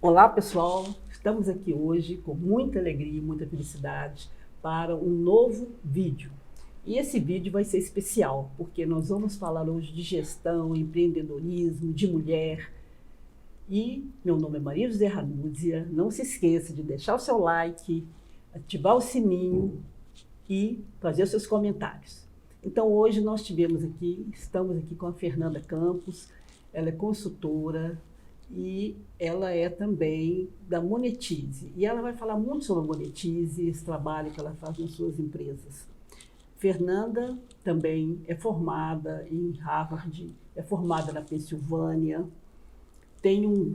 Olá, pessoal! Estamos aqui hoje com muita alegria e muita felicidade para um novo vídeo. E esse vídeo vai ser especial, porque nós vamos falar hoje de gestão, empreendedorismo, de mulher. E meu nome é Maria José Ranúzia. Não se esqueça de deixar o seu like, ativar o sininho e fazer os seus comentários. Então hoje estamos aqui com a Fernanda Campos. Ela é consultora e ela é também da Monetize. E ela vai falar muito sobre a Monetize, esse trabalho que ela faz nas suas empresas. Fernanda também é formada em Harvard, é formada na Pensilvânia, tem uma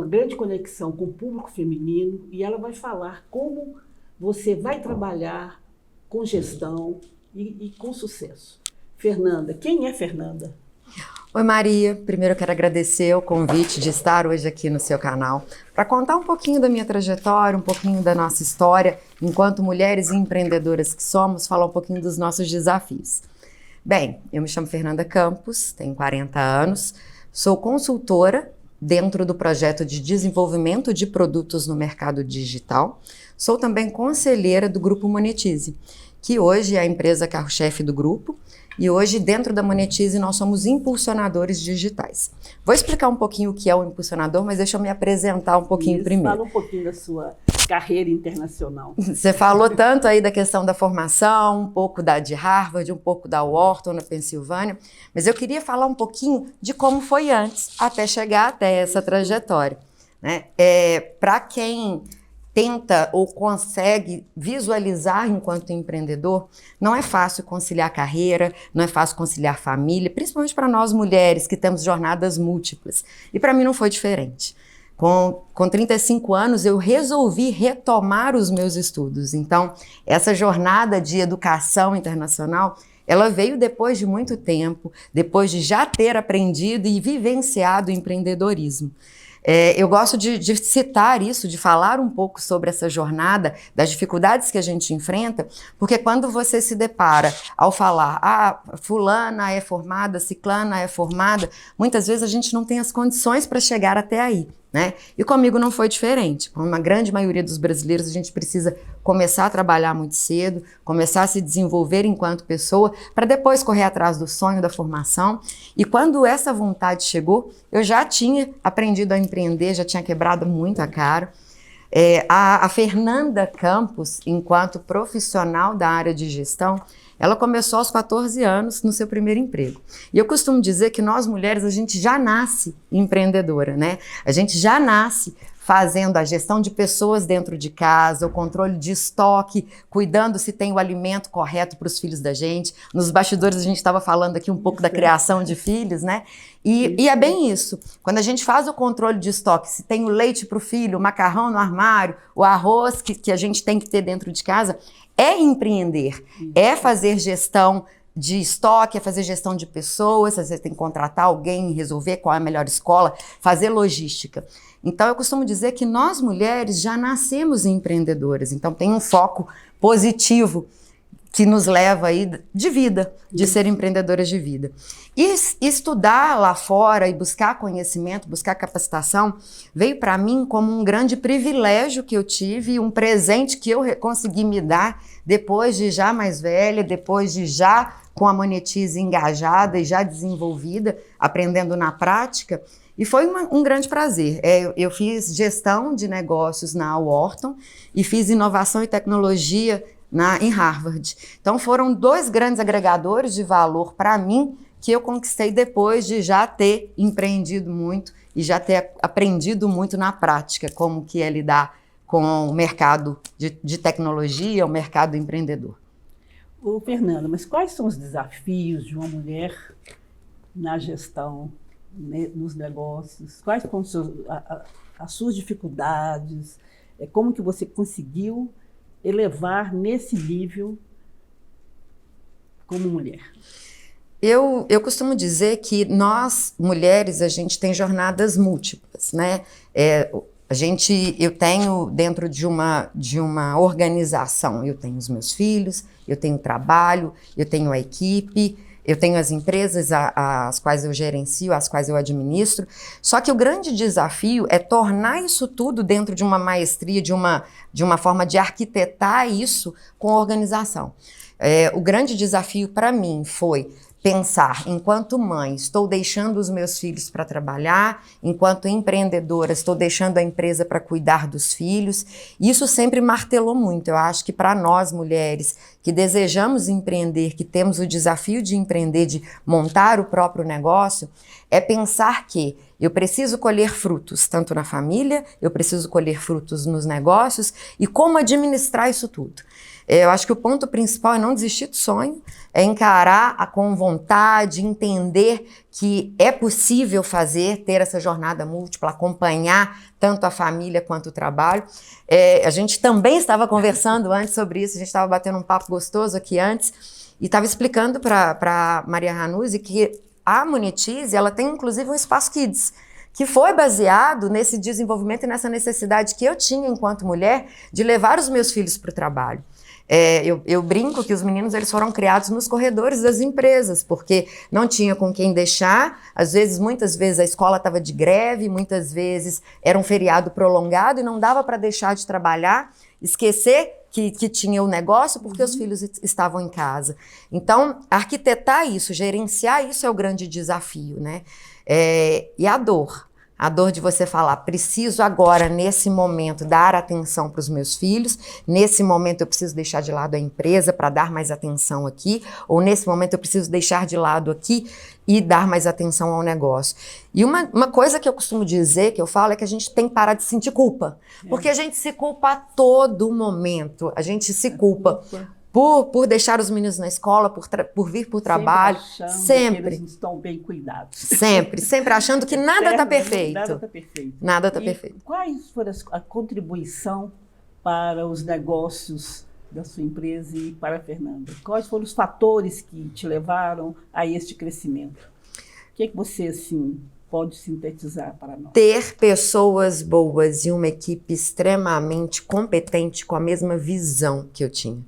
grande conexão com o público feminino e ela vai falar como você vai trabalhar com gestão e com sucesso. Fernanda, quem é Fernanda? Oi Maria, primeiro eu quero agradecer o convite de estar hoje aqui no seu canal para contar um pouquinho da minha trajetória, um pouquinho da nossa história, enquanto mulheres e empreendedoras que somos, falar um pouquinho dos nossos desafios. Bem, eu me chamo Fernanda Campos, tenho 40 anos, sou consultora dentro do projeto de desenvolvimento de produtos no mercado digital, sou também conselheira do Grupo Monetize, que hoje é a empresa carro-chefe do grupo. E hoje, dentro da Monetize, nós somos impulsionadores digitais. Vou explicar um pouquinho o que é o impulsionador, mas deixa eu me apresentar um pouquinho primeiro. Fala um pouquinho da sua carreira internacional. Você falou tanto aí da questão da formação, um pouco da de Harvard, um pouco da Wharton, na Pensilvânia, mas eu queria falar um pouquinho de como foi antes, até chegar até essa trajetória, né? Para quem tenta ou consegue visualizar enquanto empreendedor, não é fácil conciliar carreira, não é fácil conciliar família, principalmente para nós mulheres que temos jornadas múltiplas. E para mim não foi diferente. Com 35 anos, eu resolvi retomar os meus estudos. Então, essa jornada de educação internacional, ela veio depois de muito tempo, depois de já ter aprendido e vivenciado o empreendedorismo. Eu gosto de citar isso, de falar um pouco sobre essa jornada, das dificuldades que a gente enfrenta, porque quando você se depara ao falar, fulana é formada, ciclana é formada, muitas vezes a gente não tem as condições para chegar até aí, né? E comigo não foi diferente. Como uma grande maioria dos brasileiros, a gente precisa começar a trabalhar muito cedo, começar a se desenvolver enquanto pessoa, para depois correr atrás do sonho da formação. E quando essa vontade chegou, eu já tinha aprendido a empreender, já tinha quebrado muito a cara. A Fernanda Campos, enquanto profissional da área de gestão, ela começou aos 14 anos no seu primeiro emprego. E eu costumo dizer que nós mulheres, a gente já nasce empreendedora, né? A gente já nasce fazendo a gestão de pessoas dentro de casa, o controle de estoque, cuidando se tem o alimento correto para os filhos da gente. Nos bastidores a gente estava falando aqui um pouco da criação de filhos, né? E é bem isso. Quando a gente faz o controle de estoque, se tem o leite para o filho, o macarrão no armário, o arroz que a gente tem que ter dentro de casa, é empreender, é fazer gestão de estoque, é fazer gestão de pessoas, você tem que contratar alguém, resolver qual é a melhor escola, fazer logística. Então, eu costumo dizer que nós mulheres já nascemos empreendedoras, então tem um foco positivo que nos leva aí de vida, de ser empreendedoras de vida. E estudar lá fora e buscar conhecimento, buscar capacitação, veio para mim como um grande privilégio que eu tive, um presente que eu consegui me dar depois de já mais velha, depois de já com a Monetize engajada e já desenvolvida, aprendendo na prática. E foi um grande prazer. Eu fiz gestão de negócios na Wharton e fiz inovação e tecnologia em Harvard. Então foram dois grandes agregadores de valor para mim que eu conquistei depois de já ter empreendido muito e já ter aprendido muito na prática como que é lidar com o mercado de tecnologia, o mercado empreendedor. Ô, Fernanda, mas quais são os desafios de uma mulher na gestão, nos negócios? Quais são as suas dificuldades? Como que você conseguiu elevar nesse nível como mulher? Eu costumo dizer que nós, mulheres, a gente tem jornadas múltiplas, né? Eu tenho dentro de uma organização, eu tenho os meus filhos, eu tenho trabalho, eu tenho a equipe, Eu tenho as empresas as quais eu gerencio, as quais eu administro, só que o grande desafio é tornar isso tudo dentro de uma maestria, de uma forma de arquitetar isso com organização. O grande desafio para mim foi pensar, enquanto mãe, estou deixando os meus filhos para trabalhar, enquanto empreendedora, estou deixando a empresa para cuidar dos filhos. Isso sempre martelou muito. Eu acho que para nós, mulheres, que desejamos empreender, que temos o desafio de empreender, de montar o próprio negócio, é pensar que eu preciso colher frutos, tanto na família, eu preciso colher frutos nos negócios, e como administrar isso tudo. Eu acho que o ponto principal é não desistir do sonho, é encarar com vontade, entender que é possível ter essa jornada múltipla, acompanhar tanto a família quanto o trabalho. A gente também estava conversando antes sobre isso, a gente estava batendo um papo gostoso aqui antes, e estava explicando para Maria Ranuzzi que a Monetize, ela tem inclusive um espaço Kids, que foi baseado nesse desenvolvimento e nessa necessidade que eu tinha enquanto mulher de levar os meus filhos para o trabalho. Eu brinco que os meninos eles foram criados nos corredores das empresas, porque não tinha com quem deixar, muitas vezes a escola estava de greve, muitas vezes era um feriado prolongado e não dava para deixar de trabalhar, esquecer que tinha o negócio porque os filhos estavam em casa. Então, arquitetar isso, gerenciar isso é o grande desafio, né? E a dor de você falar, preciso agora, nesse momento, dar atenção para os meus filhos, nesse momento eu preciso deixar de lado a empresa para dar mais atenção aqui, ou nesse momento eu preciso deixar de lado aqui e dar mais atenção ao negócio. E uma coisa que eu costumo dizer, que eu falo, é que a gente tem que parar de sentir culpa, porque a gente se culpa a todo momento, a gente se culpa por deixar os meninos na escola, por vir para o trabalho, sempre. Que eles estão bem cuidados. Sempre achando que nada está perfeito. Nada está perfeito. Nada está perfeito. Quais foram a contribuição para os negócios da sua empresa e para a Fernanda? Quais foram os fatores que te levaram a este crescimento? O que você, assim, pode sintetizar para nós? Ter pessoas boas e uma equipe extremamente competente com a mesma visão que eu tinha.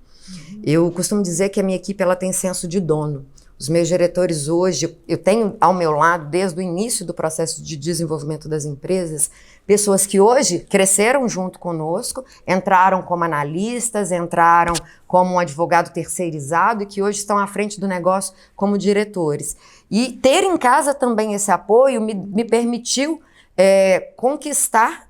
Eu costumo dizer que a minha equipe ela tem senso de dono. Os meus diretores hoje, eu tenho ao meu lado, desde o início do processo de desenvolvimento das empresas, pessoas que hoje cresceram junto conosco, entraram como analistas, entraram como um advogado terceirizado e que hoje estão à frente do negócio como diretores. E ter em casa também esse apoio me permitiu conquistar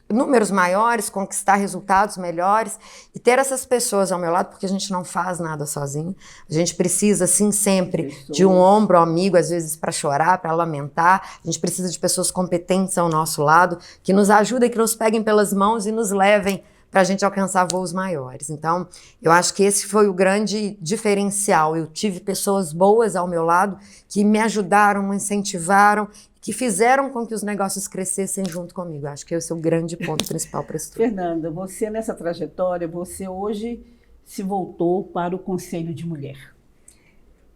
números maiores, conquistar resultados melhores e ter essas pessoas ao meu lado, porque a gente não faz nada sozinho. A gente precisa, sim, sempre de um ombro amigo, às vezes para chorar, para lamentar. A gente precisa de pessoas competentes ao nosso lado, que nos ajudem, que nos peguem pelas mãos e nos levem para a gente alcançar voos maiores. Então, eu acho que esse foi o grande diferencial. Eu tive pessoas boas ao meu lado que me ajudaram, me incentivaram, que fizeram com que os negócios crescessem junto comigo. Acho que esse é o grande ponto principal para isso tudo. Fernanda, você nessa trajetória, você hoje se voltou para o Conselho de Mulher.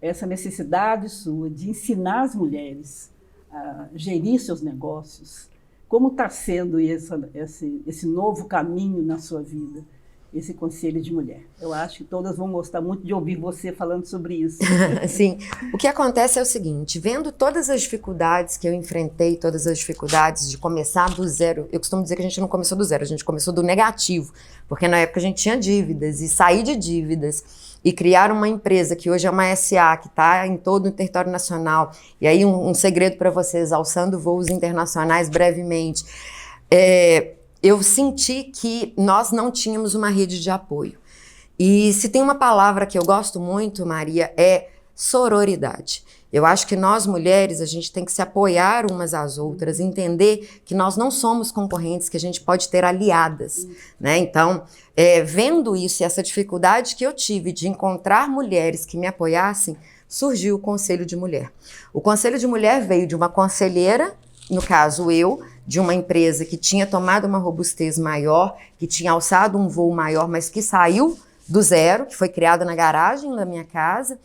Essa necessidade sua de ensinar as mulheres a gerir seus negócios, como está sendo esse novo caminho na sua vida? Esse Conselho de Mulher. Eu acho que todas vão gostar muito de ouvir você falando sobre isso. Sim. O que acontece é o seguinte, vendo todas as dificuldades que eu enfrentei, todas as dificuldades de começar do zero, eu costumo dizer que a gente não começou do zero, a gente começou do negativo, porque na época a gente tinha dívidas, e sair de dívidas e criar uma empresa que hoje é uma SA, que está em todo o território nacional, e aí um segredo para vocês, alçando voos internacionais brevemente, eu senti que nós não tínhamos uma rede de apoio. E se tem uma palavra que eu gosto muito, Maria, é sororidade. Eu acho que nós, mulheres, a gente tem que se apoiar umas às outras, entender que nós não somos concorrentes, que a gente pode ter aliadas, né? Então, vendo isso e essa dificuldade que eu tive de encontrar mulheres que me apoiassem, surgiu o Conselho de Mulher. O Conselho de Mulher veio de uma conselheira, no caso eu, de uma empresa que tinha tomado uma robustez maior, que tinha alçado um voo maior, mas que saiu do zero, que foi criada na garagem da minha casa,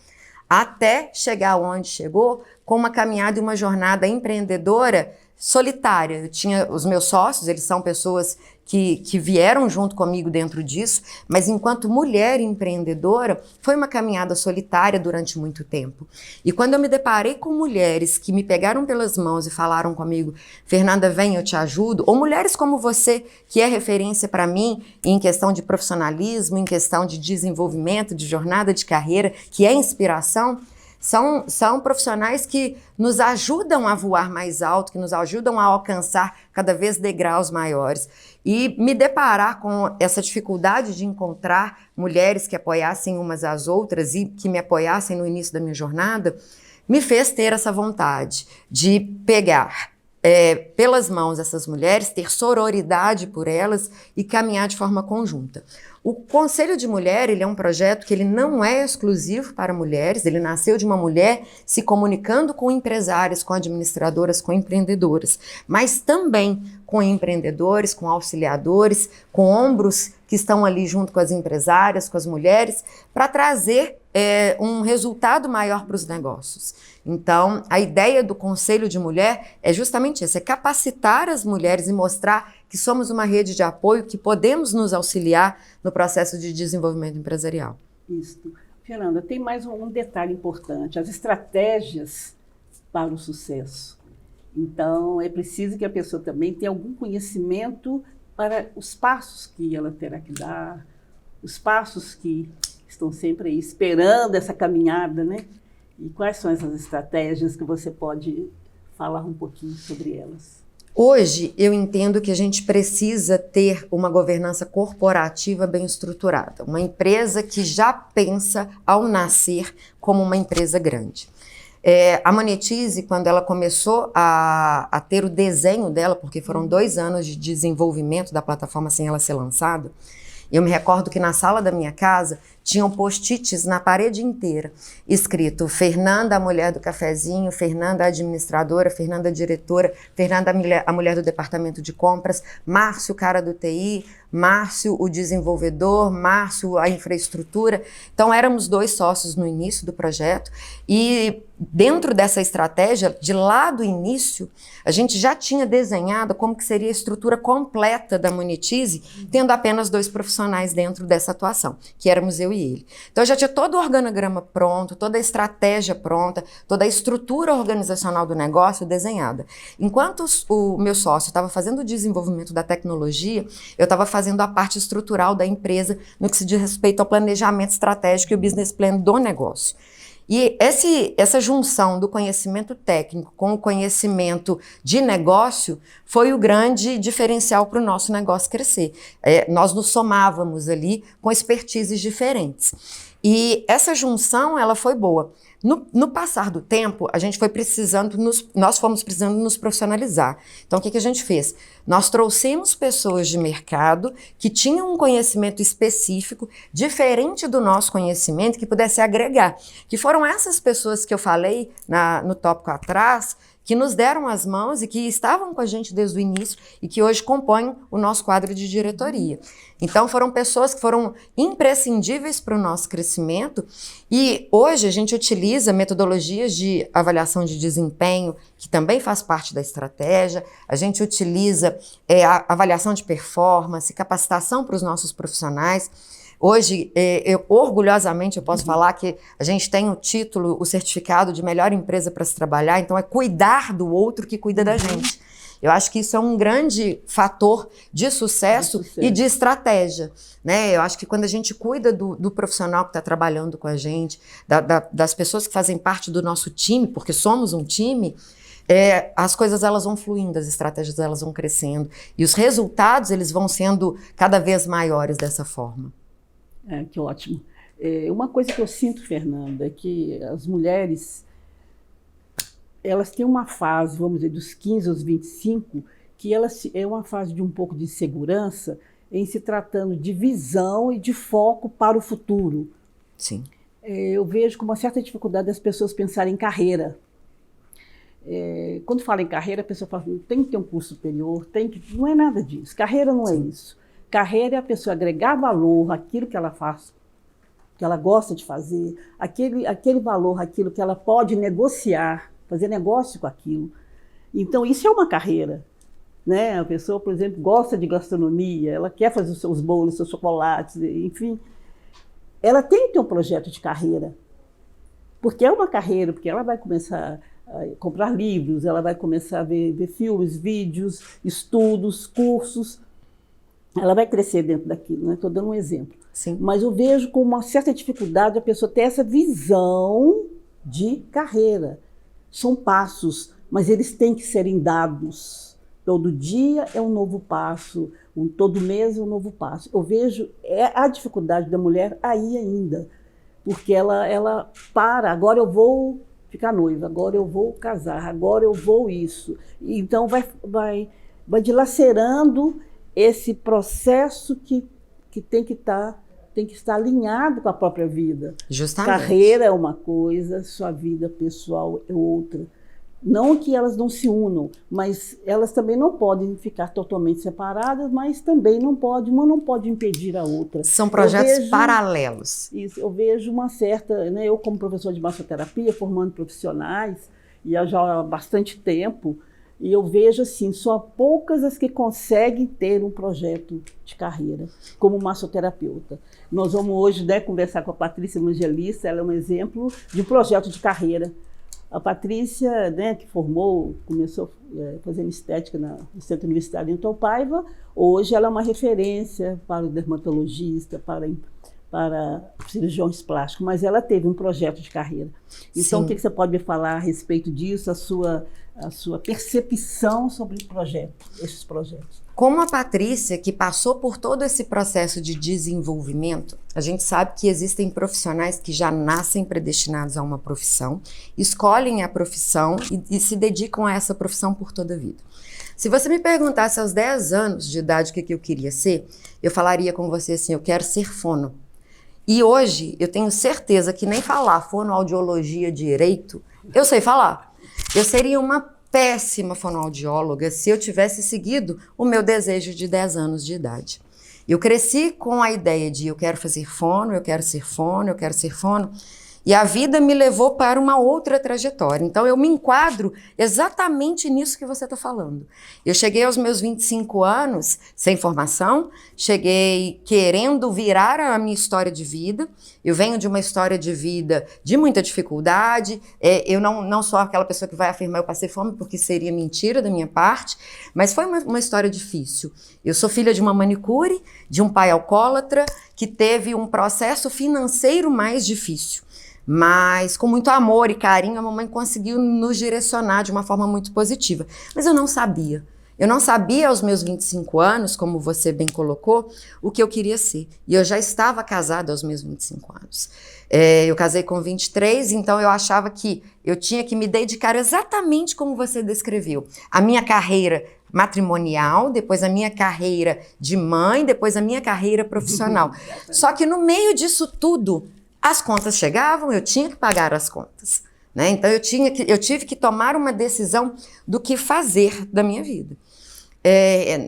até chegar onde chegou, com uma caminhada e uma jornada empreendedora solitária. Eu tinha os meus sócios, eles são pessoas que vieram junto comigo dentro disso, mas enquanto mulher empreendedora, foi uma caminhada solitária durante muito tempo. E quando eu me deparei com mulheres que me pegaram pelas mãos e falaram comigo, Fernanda, vem, eu te ajudo, ou mulheres como você, que é referência para mim em questão de profissionalismo, em questão de desenvolvimento, de jornada de carreira, que é inspiração, são profissionais que nos ajudam a voar mais alto, que nos ajudam a alcançar cada vez degraus maiores. E me deparar com essa dificuldade de encontrar mulheres que apoiassem umas às outras e que me apoiassem no início da minha jornada, me fez ter essa vontade de pegar pelas mãos essas mulheres, ter sororidade por elas e caminhar de forma conjunta. O Conselho de Mulher, ele é um projeto que ele não é exclusivo para mulheres, ele nasceu de uma mulher se comunicando com empresárias, com administradoras, com empreendedoras, mas também com empreendedores, com auxiliadores, com ombros que estão ali junto com as empresárias, com as mulheres, para trazer um resultado maior para os negócios. Então, a ideia do Conselho de Mulher é justamente isso, é capacitar as mulheres e mostrar que somos uma rede de apoio, que podemos nos auxiliar no processo de desenvolvimento empresarial. Isso. Fernanda, tem mais um detalhe importante, as estratégias para o sucesso. Então, é preciso que a pessoa também tenha algum conhecimento para os passos que ela terá que dar, os passos que estão sempre aí esperando essa caminhada, né? E quais são essas estratégias que você pode falar um pouquinho sobre elas? Hoje, eu entendo que a gente precisa ter uma governança corporativa bem estruturada, uma empresa que já pensa ao nascer como uma empresa grande. A Monetize, quando ela começou a ter o desenho dela, porque foram 2 anos de desenvolvimento da plataforma sem ela ser lançada, eu me recordo que na sala da minha casa tinham post-its na parede inteira, escrito Fernanda, a mulher do cafezinho, Fernanda, a administradora, Fernanda, a diretora, Fernanda, a mulher do departamento de compras, Márcio, o cara do TI, Márcio, o desenvolvedor, Márcio, a infraestrutura. Então, éramos 2 sócios no início do projeto e dentro dessa estratégia, de lá do início, a gente já tinha desenhado como que seria a estrutura completa da Monetize, tendo apenas 2 profissionais dentro dessa atuação, que éramos eu e ele. Então, eu já tinha todo o organograma pronto, toda a estratégia pronta, toda a estrutura organizacional do negócio desenhada. Enquanto o meu sócio estava fazendo o desenvolvimento da tecnologia, eu estava fazendo a parte estrutural da empresa no que se diz respeito ao planejamento estratégico e o business plan do negócio. E essa junção do conhecimento técnico com o conhecimento de negócio foi o grande diferencial para o nosso negócio crescer. Nós nos somávamos ali com expertises diferentes. E essa junção, ela foi boa. No passar do tempo, nós fomos precisando nos profissionalizar. Então, o que a gente fez? Nós trouxemos pessoas de mercado que tinham um conhecimento específico, diferente do nosso conhecimento, que pudesse agregar. Que foram essas pessoas que eu falei no tópico atrás, que nos deram as mãos e que estavam com a gente desde o início e que hoje compõem o nosso quadro de diretoria. Então, foram pessoas que foram imprescindíveis para o nosso crescimento e hoje a gente utiliza metodologias de avaliação de desempenho, que também faz parte da estratégia, a gente utiliza a avaliação de performance, capacitação para os nossos profissionais. Hoje, orgulhosamente, eu posso falar que a gente tem o título, o certificado de melhor empresa para se trabalhar, então é cuidar do outro que cuida da gente. Eu acho que isso é um grande fator de sucesso e de estratégia, né? Eu acho que quando a gente cuida do profissional que está trabalhando com a gente, das pessoas que fazem parte do nosso time, porque somos um time, as coisas elas vão fluindo, as estratégias elas vão crescendo e os resultados eles vão sendo cada vez maiores dessa forma. Que ótimo. Uma coisa que eu sinto, Fernanda, é que as mulheres, elas têm uma fase, vamos dizer, dos 15 aos 25, que é uma fase de um pouco de insegurança em se tratando de visão e de foco para o futuro. Sim. Eu vejo com uma certa dificuldade as pessoas pensarem em carreira. Quando fala em carreira, a pessoa fala, tem que ter um curso superior, não é nada disso. Carreira não é isso. Carreira é a pessoa agregar valor àquilo que ela faz, que ela gosta de fazer, aquele valor, aquilo que ela pode negociar, fazer negócio com aquilo. Então, isso é uma carreira, né? A pessoa, por exemplo, gosta de gastronomia, ela quer fazer os seus bolos, os seus chocolates, enfim. Ela tem que ter um projeto de carreira, porque é uma carreira, porque ela vai começar a comprar livros, ela vai começar a ver filmes, vídeos, estudos, cursos. Ela vai crescer dentro daquilo, né? Estou dando um exemplo. Sim. Mas eu vejo com uma certa dificuldade a pessoa ter essa visão de carreira. São passos, mas eles têm que serem dados. Todo dia é um novo passo, todo mês é um novo passo. Eu vejo a dificuldade da mulher aí ainda, porque ela para, agora eu vou ficar noiva, agora eu vou casar, agora eu vou isso. Então vai dilacerando esse processo que tem que estar alinhado com a própria vida. Justamente. Carreira é uma coisa, sua vida pessoal é outra. Não que elas não se unam, mas elas também não podem ficar totalmente separadas, mas também uma não pode impedir a outra. São projetos paralelos. Isso, eu vejo uma certa, né, eu como professor de massoterapia, formando profissionais, e já há bastante tempo, e eu vejo assim, são poucas as que conseguem ter um projeto de carreira como massoterapeuta. Nós vamos hoje, né, conversar com a Patrícia Evangelista, ela é um exemplo de um projeto de carreira. A Patrícia, né, que começou fazendo estética no Centro Universitário em Topaiva, hoje ela é uma referência para o dermatologista, para cirurgiões plásticos, mas ela teve um projeto de carreira. Então, Sim. O que você pode me falar a respeito disso, a sua percepção sobre esses projetos? Como a Patrícia, que passou por todo esse processo de desenvolvimento, a gente sabe que existem profissionais que já nascem predestinados a uma profissão, escolhem a profissão e se dedicam a essa profissão por toda a vida. Se você me perguntasse aos 10 anos de idade o que eu queria ser, eu falaria com você assim, eu quero ser fono. E hoje eu tenho certeza que nem falar fonoaudiologia direito, eu sei falar. Eu seria uma péssima fonoaudióloga se eu tivesse seguido o meu desejo de 10 anos de idade. Eu cresci com a ideia de eu quero fazer fono, eu quero ser fono, eu quero ser fono, e a vida me levou para uma outra trajetória. Então eu me enquadro exatamente nisso que você está falando. Eu cheguei aos meus 25 anos sem formação, cheguei querendo virar a minha história de vida. Eu venho de uma história de vida de muita dificuldade. Eu não sou aquela pessoa que vai afirmar eu passei fome, porque seria mentira da minha parte, mas foi uma história difícil. Eu sou filha de uma manicure, de um pai alcoólatra, que teve um processo financeiro mais difícil. Mas com muito amor e carinho, a mamãe conseguiu nos direcionar de uma forma muito positiva. Mas eu não sabia. Eu não sabia aos meus 25 anos, como você bem colocou, o que eu queria ser. E eu já estava casada aos meus 25 anos. Eu casei com 23, então eu achava que eu tinha que me dedicar exatamente como você descreveu. A minha carreira matrimonial, depois a minha carreira de mãe, depois a minha carreira profissional. Só que no meio disso tudo, as contas chegavam, eu tinha que pagar as contas, né? Então eu tive que tomar uma decisão do que fazer da minha vida.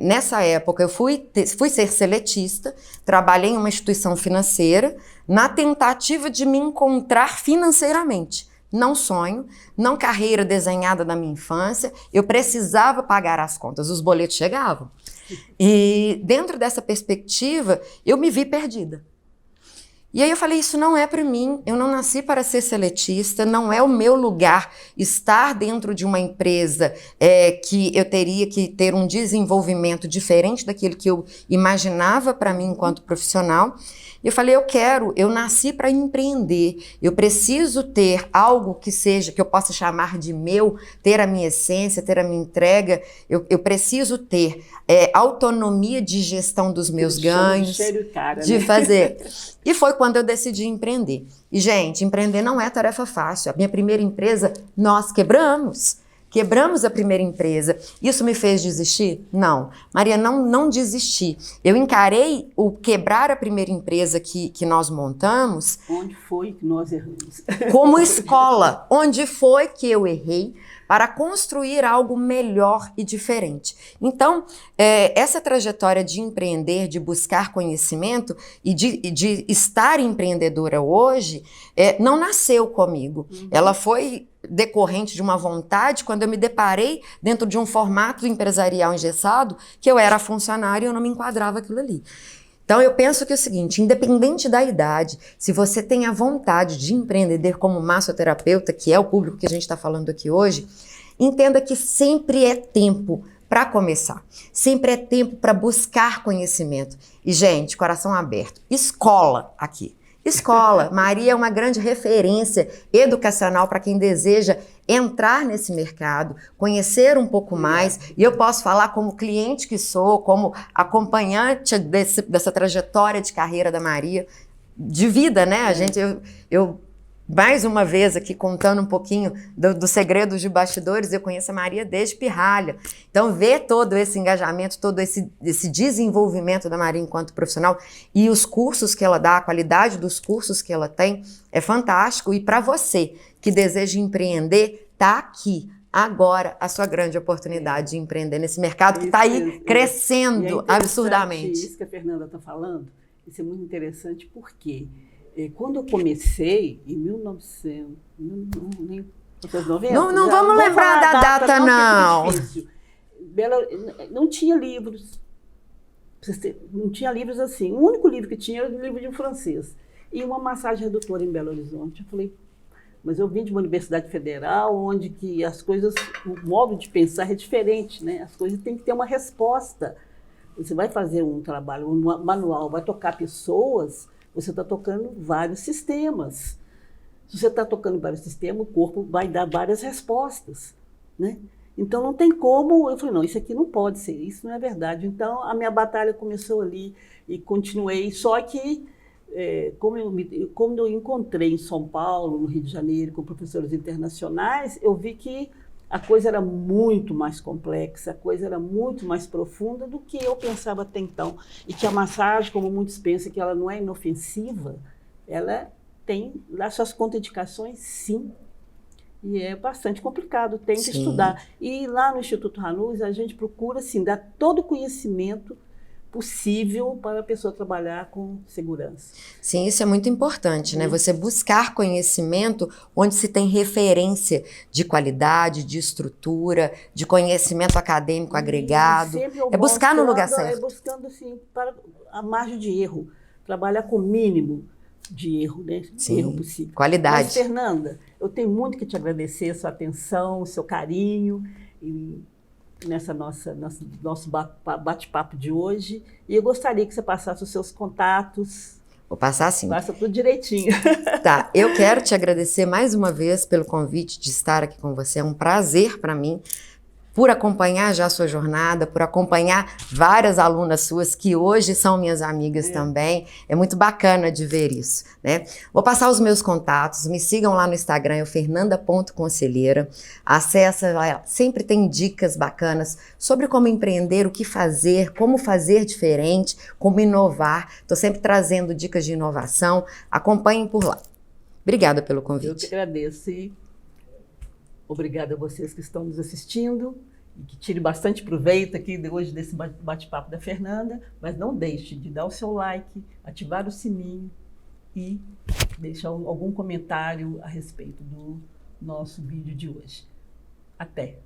Nessa época eu fui ser seletista, trabalhei em uma instituição financeira na tentativa de me encontrar financeiramente. Não sonho, não carreira desenhada da minha infância, eu precisava pagar as contas, os boletos chegavam. E dentro dessa perspectiva eu me vi perdida. E aí eu falei, isso não é para mim, eu não nasci para ser seletista, não é o meu lugar estar dentro de uma empresa que eu teria que ter um desenvolvimento diferente daquele que eu imaginava para mim enquanto profissional. E eu falei, eu nasci para empreender, eu preciso ter algo que eu possa chamar de meu, ter a minha essência, ter a minha entrega, eu preciso ter autonomia de gestão dos meus ganhos, de fazer. E foi quando eu decidi empreender. E, gente, empreender não é tarefa fácil. A minha primeira empresa, nós quebramos. Quebramos a primeira empresa. Isso me fez desistir? Não. Maria, não desisti. Eu encarei o quebrar a primeira empresa que nós montamos... Onde foi que nós erramos? Como escola. Onde foi que eu errei para construir algo melhor e diferente. Então, essa trajetória de empreender, de buscar conhecimento e de estar empreendedora hoje, não nasceu comigo. Ela foi decorrente de uma vontade quando eu me deparei dentro de um formato empresarial engessado que eu era funcionário e eu não me enquadrava aquilo ali. Então eu penso que é o seguinte, independente da idade, se você tem a vontade de empreender como massoterapeuta, que é o público que a gente está falando aqui hoje, entenda que sempre é tempo para começar, sempre é tempo para buscar conhecimento. E gente, coração aberto, escola aqui. Escola, Maria é uma grande referência educacional para quem deseja entrar nesse mercado, conhecer um pouco mais, e eu posso falar como cliente que sou, como acompanhante dessa trajetória de carreira da Maria, de vida, né? Eu mais uma vez aqui contando um pouquinho dos segredos de bastidores, eu conheço a Maria desde pirralha. Então, ver todo esse engajamento, todo esse desenvolvimento da Maria enquanto profissional e os cursos que ela dá, a qualidade dos cursos que ela tem, é fantástico. E para você que deseja empreender, tá aqui. Agora, a sua grande oportunidade de empreender nesse mercado que está aí crescendo absurdamente. Isso que a Fernanda está falando, isso é muito interessante porque quando eu comecei, em 1990... Não vamos lembrar da data, não. Não tinha livros. Não tinha livros assim. O único livro que tinha era o livro de francês. E uma massagem redutora em Belo Horizonte. Eu falei, mas eu vim de uma universidade federal, onde que as coisas, o modo de pensar é diferente, né? As coisas têm que ter uma resposta. Você vai fazer um trabalho, um manual, vai tocar pessoas, você está tocando vários sistemas. Se você está tocando vários sistemas, o corpo vai dar várias respostas, né? Então, não tem como... Eu falei, não, isso aqui não pode ser, isso não é verdade. Então, a minha batalha começou ali e continuei. Só que, como eu encontrei em São Paulo, no Rio de Janeiro, com professores internacionais, eu vi que a coisa era muito mais complexa, a coisa era muito mais profunda do que eu pensava até então. E que a massagem, como muitos pensam que ela não é inofensiva, ela tem lá suas contraindicações, sim. E é bastante complicado, tem que estudar. E lá no Instituto Ranuz, a gente procura, assim, dar todo o conhecimento possível para a pessoa trabalhar com segurança. Sim, isso é muito importante, né? Você buscar conhecimento onde se tem referência de qualidade, de estrutura, de conhecimento acadêmico agregado. É buscar no lugar certo. É buscando, assim, para a margem de erro, trabalhar com o mínimo de erro, né? Sim, erro possível. qualidade. Mas, Fernanda, eu tenho muito que te agradecer a sua atenção, o seu carinho e nosso bate-papo de hoje. E eu gostaria que você passasse os seus contatos. Vou passar sim. Passa tudo direitinho. Tá, eu quero te agradecer mais uma vez pelo convite de estar aqui com você. É um prazer para mim, por acompanhar já a sua jornada, por acompanhar várias alunas suas que hoje são minhas amigas também. É muito bacana de ver isso, né? Vou passar os meus contatos, me sigam lá no Instagram, é fernanda.conselheira. Acessa lá, sempre tem dicas bacanas sobre como empreender, o que fazer, como fazer diferente, como inovar. Estou sempre trazendo dicas de inovação. Acompanhem por lá. Obrigada pelo convite. Eu que agradeço. Obrigada a vocês que estão nos assistindo e que tire bastante proveito aqui hoje desse bate-papo da Fernanda, mas não deixe de dar o seu like, ativar o sininho e deixar algum comentário a respeito do nosso vídeo de hoje. Até!